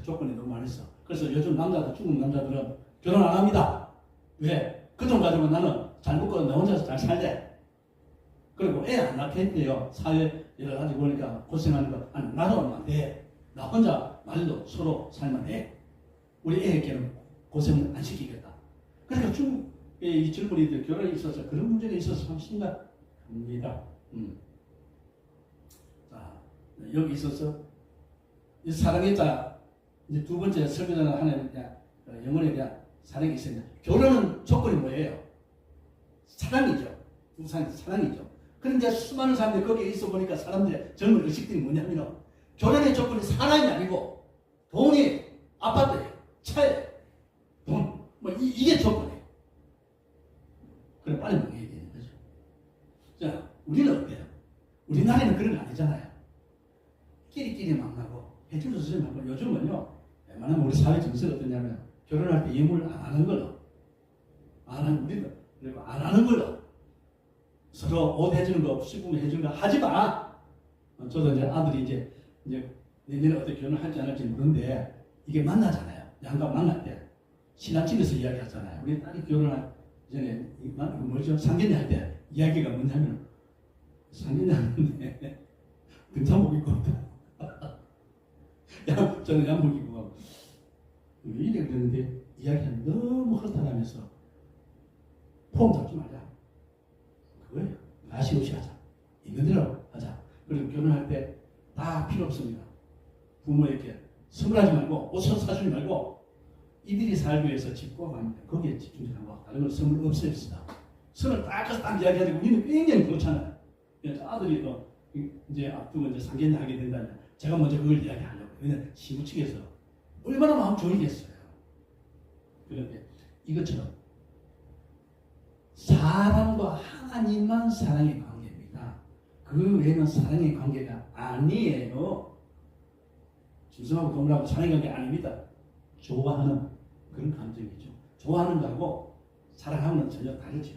조건이 너무 많았어. 그래서 요즘 남자들, 중국 남자들은 결혼 안 합니다. 왜? 그 돈 가지고 나는 잘 먹고 나 혼자서 잘 살래. 그리고 애 안 낳게 했대요. 사회 여러 가지 보니까 고생하는 거. 아니, 나도 하면 안 돼. 나 혼자 말도 서로 살만 해. 우리 애에게는 고생을 안 시키겠다. 그러니까 중국의 이 젊은이들 결혼에 있어서 그런 문제가 있어서 참 심각합니다. 자, 여기 있어서 이 사랑의 자, 이제 두 번째 설교자는 하나님에 대한 영혼에 대한 사랑이 있습니다. 결혼은 조건이 뭐예요? 사랑이죠. 두 사람이 사랑이죠. 그런데 수많은 사람들이 거기에 있어 보니까 사람들의 젊은 의식들이 뭐냐면 결혼의 조건이 사랑이 아니고 돈이, 아파트에, 차에, 돈, 뭐 이게 조건이에요. 그래 빨리 먹어야 되는 거죠. 자, 우리는 어때요? 우리나라에는 그런 거 아니잖아요. 끼리끼리 만나고 해줄 수 있으면 하고, 요즘은요 웬만하면 우리 사회 정서가 어떠냐면 결혼할 때 예물을 안 하는 걸로, 안 하는, 우리도 그리고 안 하는 걸로 서로 옷 해주는 거, 식품 해주는 거 하지 마. 저도 이제 아들이 이제 내년에 어떻게 결혼할지 안 할지 모르는데 이게 만나잖아요. 양가 만날 때 신랑집에서 이야기하잖아요. 우리 딸이 결혼할 전에 뭐죠? 상견례 할 때 이야기가 뭐냐면 상견례 하는데 등산복 입고 저는 양복 입고 왜 이래 그러는데 이야기가 너무 허탈하면서 폼 잡지 말자. 그거예요. 아시오시 하자. 있는 대로 하자. 그리고 결혼할 때 다 필요 없습니다. 부모에게 선물하지 말고 옷 사주지 말고 이들이 살기 위해서 집고 갑니다. 거기에 집중하고 다른 건 선물 없애봅시다. 선을 딱 가서 딱 이야기하고 우리는 굉장히 그렇잖아요. 그래서 아들이 또 이제 앞두고 이제 상견례 하게 된다면 제가 먼저 그걸 이야기하려고. 왜냐면 시부 측에서 얼마나 마음 졸이겠어요. 그런데 이것처럼 사람과 하나님만 사랑의 관계입니다. 그 외에는 사랑의 관계가 아니에요. 짐승하고 동물하고 사랑의 관계 아닙니다. 좋아하는 그런 감정이죠. 좋아하는 거하고 사랑하는 건 전혀 다르죠.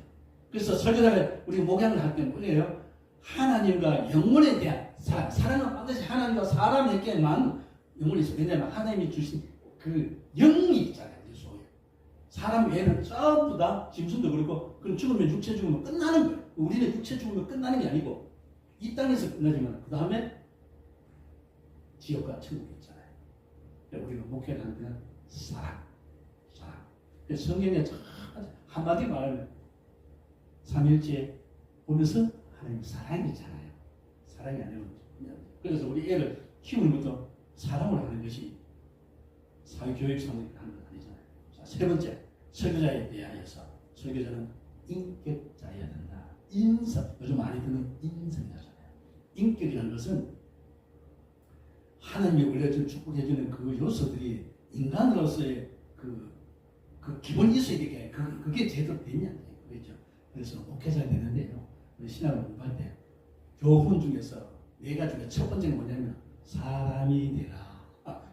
그래서 설교자가 우리 목양을 할 때는 뭐예요? 하나님과 영혼에 대한 사랑. 사랑은 반드시 하나님과 사람에게만 영혼이 있어요. 왜냐하면 하나님이 주신 그 영이 있잖아요. 사람 외에는 전부 다 짐승도 그렇고, 그럼 죽으면 육체 죽으면 끝나는 거예요. 우리는 육체 죽으면 끝나는 게 아니고 이 땅에서 끝나지만 그 다음에 지옥과 천국이 있잖아요. 우리가 목회를 하는 건 사랑. 성경에 한마디 말하면 삼일째 보면서 하나님 사랑이잖아요. 사랑이 아니면 그래서 우리 애를 키우는 것도 사랑으로 하는 것이 사회교육상으로 하는 건 아니잖아요. 자, 세 번째, 설교자에 대하여서 설교자는 인격자여야 된다. 인성, 요즘 많이 듣는 인성이잖아요. 인격이라는 것은 하나님이 원래 축복해주는 그 요소들이 인간으로서의 그 기본이 있어야 되게 그게 제대로 되냐 그렇죠. 그래서 목회자가 되는데요. 우리 신학을 공부할 때 교훈 중에서 4가지가 첫 번째는 뭐냐면 사람이 되라.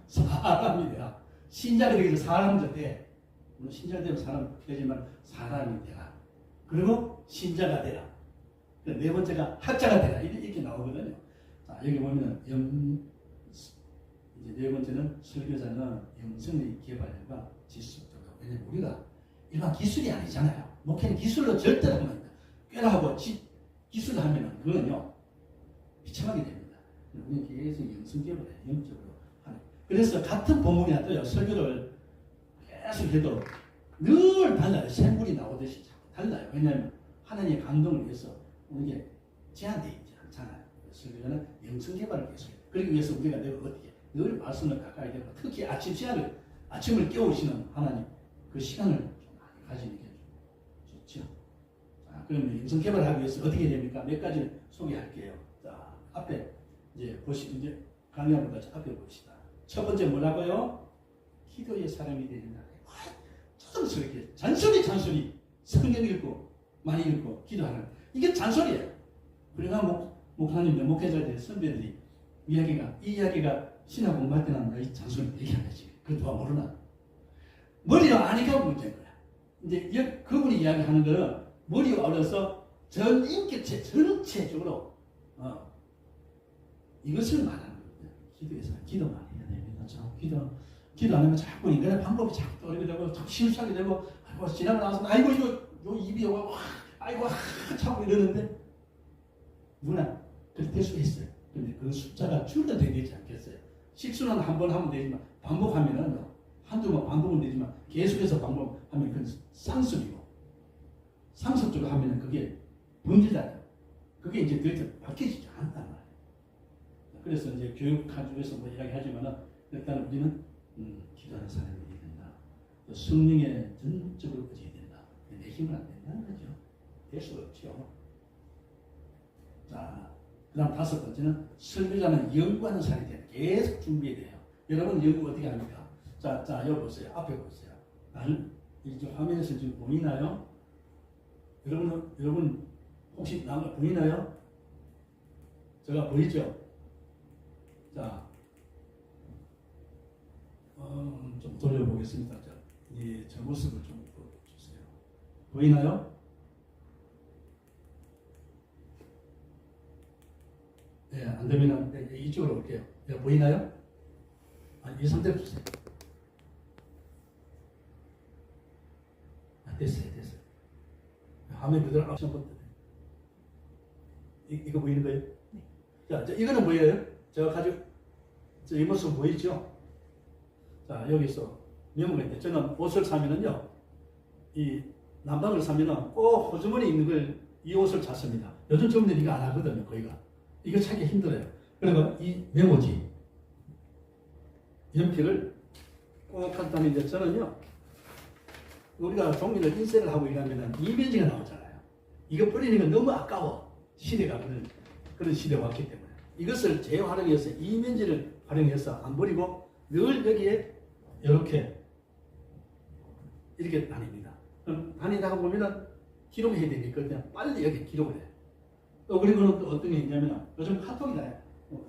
사람이 되라. 신자가 되기 위해서 사람자 돼. 물론 신자가 되면 사람 되지만 사람이 되라. 그리고 신자가 되라. 네 번째가 학자가 되라. 이렇게 나오거든요. 자, 여기 보면은 이제 네 번째는 설교자는 영성의 개발과 지속적으로. 왜냐면 우리가 일반 기술이 아니잖아요. 목회는 기술로 절대 하면 안 됩니다. 꾀라하고 기술을 하면은 그건요 비참하게 됩니다. 우리는 계속 영성 개발을 영적으로 하는. 그래서 같은 본문이라도요 설교를 계속 해도 늘 달라요. 샘물이 나오듯이 자꾸 달라요. 왜냐하면 하나님의 감동을 위해서 오는 게 제한되어 있지 않잖아요. 설교자는 영성 개발을 계속해요. 그러기 위해서 우리가 늘 어떻게 늘 말씀을 가까이 되고 특히 아침을 깨우시는 하나님 그 시간을 좀 많이 가지는 게 좋죠. 자, 그러면 영성 개발을 하기 위해서 어떻게 됩니까? 몇 가지 소개할게요. 자, 앞에 이제 이제 강의하는 것 앞에 봅시다. 첫 번째 뭐라고요? 기도의 사람이 되는 날. 자연스럽게 잔소리 성경 읽고 많이 읽고 기도하는 이게 잔소리예요. 우리가 목사님 목회자들 선배들이 이 이야기가 신학 공부할 때는 이 잔소리 얘기하는 거지. 그거 누가 모르나? 머리가 아니까 문제인 거야. 이제 그분이 이야기하는 거는 머리가 어려서 전 인격체 전체적으로 이것을 말하는 거예요. 기도에서 기도 많이 해야 됩니다. 기도 안 하면 자꾸 인간의 방법이 자꾸 떠오르게 되고 자꾸 실수하게 되고 지나고 나서 아이고 요 입이 아이고 자꾸 이러는데 누구나 그렇게 될 수 있어요. 근데 그 숫자가 줄어야 되지 않겠어요? 실수는 한 번 하면 되지만 반복하면은 한두 번 반복은 되지만 계속해서 반복하면 그건 쌍습이고 상습적으로 하면은 그게 범죄잖아요. 그게 이제 더 이상 바뀌지 않단 말이에요. 그래서 이제 교육 가지고서 뭐 이야기하지만은 일단 우리는 기도하는 사람이 된다. 또 성령에 전적으로 의지해야 된다. 내 힘은 안 된다는 거죠. 될 수 없죠. 자, 그 다음 다섯 번째는 설교자는 연구하는 사람이 돼요. 계속 준비해야 돼요. 여러분 연구 어떻게 합니까? 자, 여기 보세요. 앞에 보세요. 이제 화면에서 지금 보이나요? 여러분 혹시 나가 보이나요? 제가 보이죠? 자, 좀 돌려보겠습니다. 자, 저 모습을 좀 보여주세요. 보이나요? 네, 안 되면 이쪽으로 올게요. 네, 보이나요? 이 상태로 주세요. 됐어요. 화면 그대로 한번 이거 보이는 거예요? 네. 자, 이거는 뭐예요? 제가 가지고 이 모습 보이죠? 자, 여기서 메모가 있는데 저는 옷을 사면은요, 이 남방을 사면은 꼭 호주머니 있는 걸 이 옷을 샀습니다. 요즘 젊은이들 이거 안 하거든요, 거의가. 이거 찾기 힘들어요. 그러면 이 메모지, 연필을 꼭 한 다음에 이제 저는요, 우리가 종이를 인쇄를 하고 이러면은 이면지가 나오잖아요. 이거 버리는 건 너무 아까워. 시대가 그런 시대가 왔기 때문에. 이것을 재활용해서 이면지를 활용해서 안 버리고 늘 여기에 이렇게 다닙니다. 다니다가 보면은 기록을 해야 되니까 그냥 빨리 여기 기록을 해요. 또 그리고는 또 어떤 게 있냐면 요즘 카톡이다.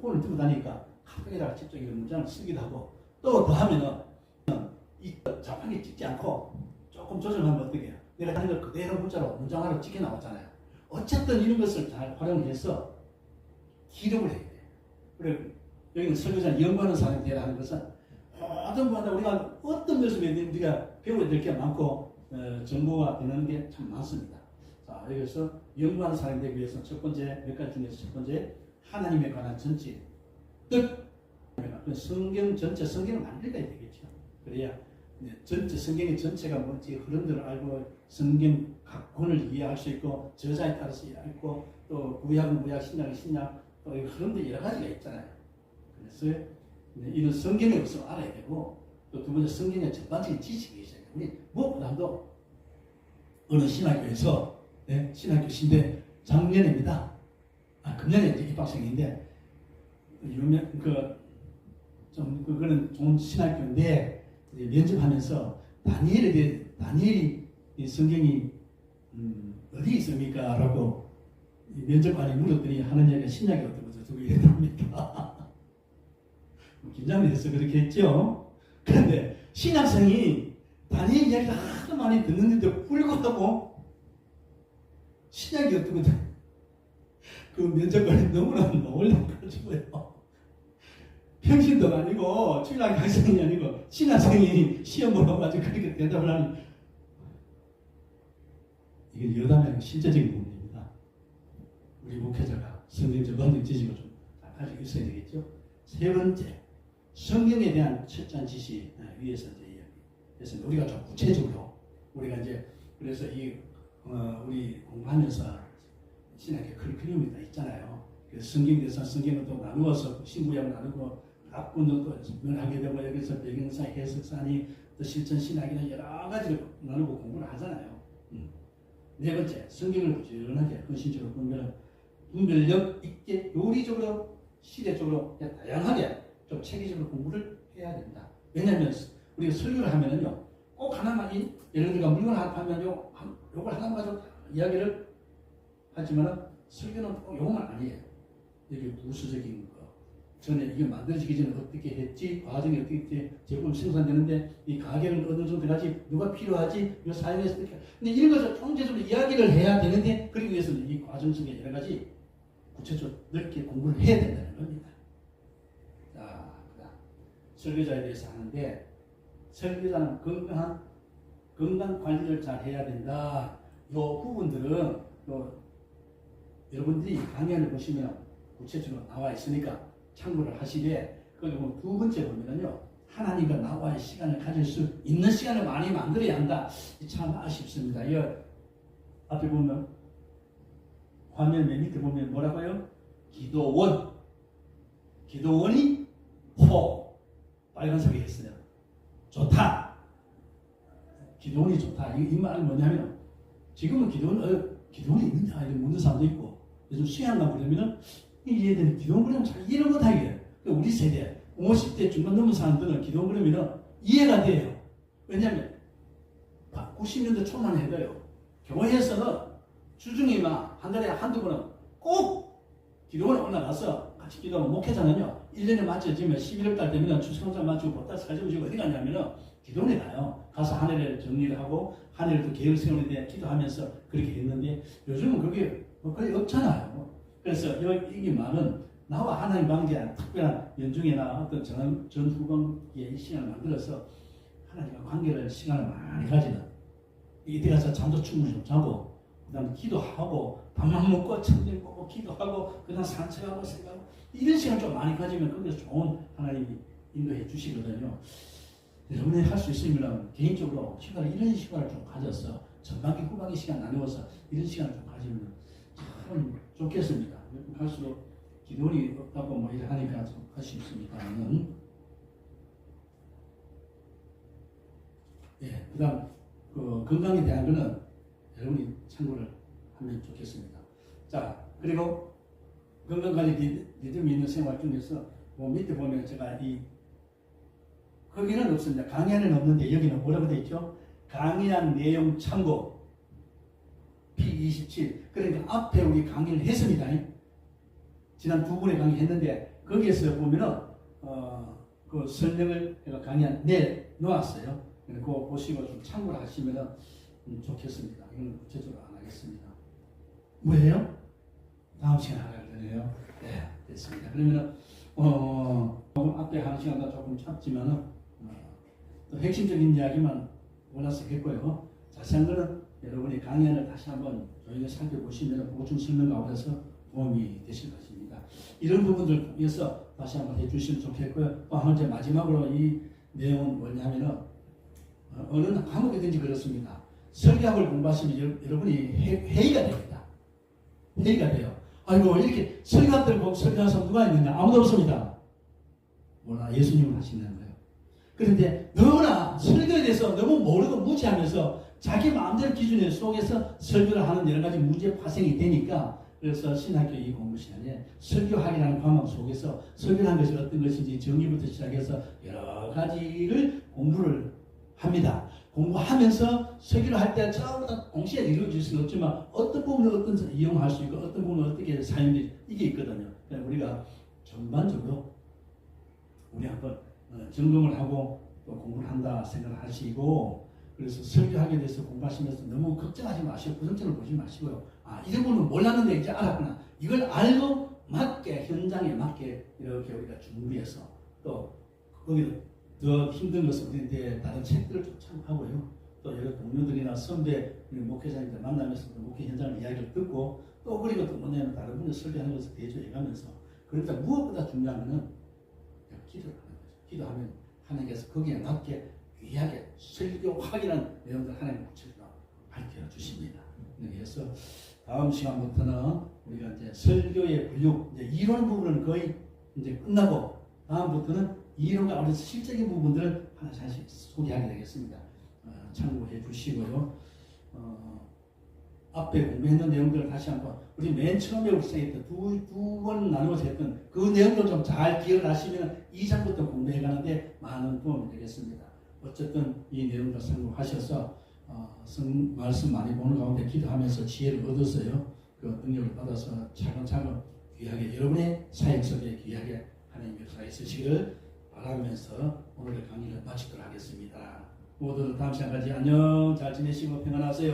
폰을 들고 다니니까 카톡에다가 직접 이런 문장을 쓰기도 하고 또 더 하면은 이 자판기 찍지 않고 조금 조정하면 어떻게 해요? 내가 하는 걸 그대로 문장 하나 찍혀 나왔잖아요. 어쨌든 이런 것을 잘 활용해서 기록을 해야 돼요. 그리고 여기는 설교자는 연구하는 사람이 되라 하는 것은 모든 분마다 우리가 어떤 것을 우리가 배워야 될 게 많고 정보가 되는 게 참 많습니다. 자, 여기서 연구하는 사람이 되기 위해서 첫 번째 몇 가지 중에서 첫 번째 하나님에 관한 전체 뜻 성경 전체 성경을 많이 읽어야 되겠죠. 그래야 전체 성경의 전체가 뭔지 흐름들을 알고 성경 각 권을 이해할 수 있고 저자에 따라서 이해하고 또 구약은 구약, 신약은 신약 또 흐름들 여러 가지가 있잖아요. 그래서 이런 성경의 것을 알아야 되고 또 두 번째 성경의 전반적인 지식이 있어야 돼요. 우리 무엇보다도 어느 신학교에서 신학교 신대 작년입니다. 금년에 이제 입학생인데 그거는 좋은 신학교인데 면접하면서 다니엘이 성경이 어디 있습니까? 라고 면접관이 물었더니 하는 얘기가 신약이 어떤 것을 두고 이랬답니다. 긴장이 돼서 그렇게 했죠. 그런데 신학생이 다니엘 이야기를 하도 많이 듣는데도 불구하고 신약이 어떤 것을 그 면접관이 너무나 놀라가지고요. 평신도 아니고 신학 학생이 아니고 신학생이 시험을 봐가지고 그렇게 대답을 하니 이게 여담의 실제적인 부분입니다. 우리 목회자가 성경적 언적 지식을 좀 가지고 있어야 되겠죠. 세 번째, 성경에 대한 철저한 지식 위에서 이제 이야기했습니다. 우리가 좀 구체적으로 우리가 이제 그래서 이 우리 공부하면서 신학의 커리큘럼이 있잖아요. 그래서 성경에서 성경을 또 나누어서 신구약 나누고 각군도 또 면하게 되고 여기서 배경사, 해석사니 또 실천 신학이나 여러 가지를 나누고 공부를 하잖아요. 네 번째, 성경을 부지런하게 헌신적으로 분별력 있게 요리적으로 시대적으로 다양하게 좀 체계적으로 공부를 해야 된다. 왜냐하면 우리가 설교를 하면은요 꼭 하나만 예를 들어 물건 하면요 요걸 하나만 가지고 이야기를 하지만 설교는 꼭 요것만 아니에요. 이게 부수적인 거 전에 이게 만들어지기 전에 어떻게 했지, 과정이 어떻게 했지, 제품 생산되는데 이 가격은 어느 정도 가지, 누가 필요하지, 이 사용해서 어떻게. 근데 이런 것을 총체적으로 이야기를 해야 되는데 그러기 위해서는 이 과정 속에 여러 가지 구체적으로 넓게 공부를 해야 된다는 겁니다. 자, 그다음 설교자에 대해서 하는데 설교자는 건강 관리를 잘 해야 된다. 이 부분들은 여러분들이 강연을 보시면 구체적으로 나와 있으니까 참고를 하시되 그리고 두 번째 보면은요 하나님과 나와의 시간을 가질 수 있는 시간을 많이 만들어야 한다. 참 아쉽습니다. 이 앞에 보면 화면 맨 밑에 보면 뭐라고요? 기도원이 빨간색이 했어요. 좋다. 기도원이 좋다. 이 말은 뭐냐면 지금은 기도원이 있느냐 이런 묻는 사람도 있고 요즘 수양가 그러면은 얘들은 기도원 그러면 잘 이해를 못하게 우리 세대 50대 중반 넘은 사람들은 기도원 그러면은 이해가 돼요. 왜냐하면 90년대 초만 해도요 교회에서는 주중에만 한 달에 한두 번은 꼭 기도원에 올라가서 같이 기도하면 목회자는요 1년에 맞춰지면 11월 달 되면 추수감사 맞추고 보따 사진 지고 어디 가냐면은 기도원에 가요. 가서 한 해를 정리를 하고 한 해를 또 계획을 세우는데 기도하면서 그렇게 했는데 요즘은 그게 거의 없잖아요. 그래서 이게 말은 나와 하나님 관계한 특별한 연중이나 어떤 전후반기의 시간을 만들어서 하나님과 관계를 시간을 많이 가지는 이때 가서 잠도 충분히 좀 자고 그 다음에 기도하고 밥만 먹고 천장 보고 기도하고 그 다음 산책하고 생각하고 이런 시간 좀 많이 가지면 거기서 좋은 하나님이 인도해 주시거든요. 여러분이 할 수 있으면 개인적으로 이런 시간을 좀 가져서 전반기 후반기 시간 나누어서 이런 시간을 좀 가지면 참 좋겠습니다. 할수록 기도원이 없다고 뭐 이렇게 하니까 좀 할 수 있습니다만은 예, 그 다음 건강에 대한 거는 여러분이 참고를 하면 좋겠습니다. 자, 그리고 건강관리 리듬이 있는 생활 중에서 뭐 밑에 보면 제가 거기는 없습니다. 강의안은 없는데 여기는 뭐라고 되어 있죠? 강의안 내용 참고 P27 그러니까 앞에 우리 강의를 했습니다. 지난 두 번의 강의 했는데 거기에서 보면은 그 설명을 제가 강의안 내놓았어요. 그거 보시고 좀 참고를 하시면 좋겠습니다. 이건 구체적으로 안 하겠습니다. 뭐예요? 다음 시간에 하려고 그러네요. 네, 됐습니다. 그러면은 앞에 한 시간도 조금 참지만은 또 핵심적인 이야기만 원해서 했고요. 자세한 거는 여러분이 강연을 다시 한번 저희가 살펴보시면 보충 설명 가운데서 도움이 되실 것입니다. 이런 부분들 통해서 다시 한번 해주시면 좋겠고요. 또 한 번째 마지막으로 이 내용은 뭐냐면은 어느 과목이든지 그렇습니다. 설교학을 공부하시면 여러분이 회의가 됩니다. 회의가 돼요. 아이고 이렇게 설교학들 보고 설교하는 사람 누가 있느냐? 아무도 없습니다. 몰라 예수님을 하시는 거예요. 그런데 너무나 설교에 대해서 너무 모르고 무지하면서 자기 마음대로 기준에 속에서 설교를 하는 여러 가지 문제 파생이 되니까 그래서 신학교 이 공부 시간에 설교학이라는 과목 속에서 설교라는 것이 어떤 것인지 정의부터 시작해서 여러 가지를 공부를 합니다. 공부하면서 설교를 할 때 전부 다 동시에 이루어질 수는 없지만 어떤 부분을 어떤 이용할 수 있고 어떤 부분을 어떻게 사용될지 이게 있거든요. 그러니까 우리가 전반적으로 우리 한번 점검을 하고 또 공부를 한다 생각을 하시고 그래서 설교하게 돼서 공부하시면서 너무 걱정하지 마시고 부정적으로 보지 마시고요. 이런 부분은 몰랐는데 이제 알았구나. 이걸 알고 맞게 현장에 맞게 이렇게 우리가 준비해서 또 거기서 더 힘든 것은 우리한테 다른 책들을 좀 참고하고요. 또 여러 동료들이나 선배 목회자님들 만나면서 목회 현장 이야기를 듣고 또 그리고 또 뭐냐면 다른 분들 설교하는 것을 대조해가면서 그러니까 무엇보다 중요한 것은 기도를 하는 거죠. 기도하면 하나님께서 거기에 맞게 귀하게 설교하기라는 내용들 하나님 구체적으로 밝혀주십니다. 그래서 다음 시간부터는 우리가 이제 설교의 분류, 이제 이론 부분은 거의 이제 끝나고 다음부터는 이론과 어떤 실적인 부분들을 하나씩 소개하게 되겠습니다. 참고해 주시고요. 앞에 공부했는 내용들을 다시 한번 우리 맨 처음에 우리 시작했던 두 번 나누어서 했던 그 내용을 좀 잘 기억을 하시면 2장부터 공부해 가는데 많은 도움이 되겠습니다. 어쨌든 이 내용을 참고하셔서 말씀 많이 보는 가운데 기도하면서 지혜를 얻어서요. 그 능력을 받아서 차근차근 귀하게 여러분의 사역 속에 귀하게 하나님의 역사가 있으시기를 바라면서 오늘의 강의를 마치도록 하겠습니다. 모두 다음 시간까지 안녕, 잘 지내시고 평안하세요.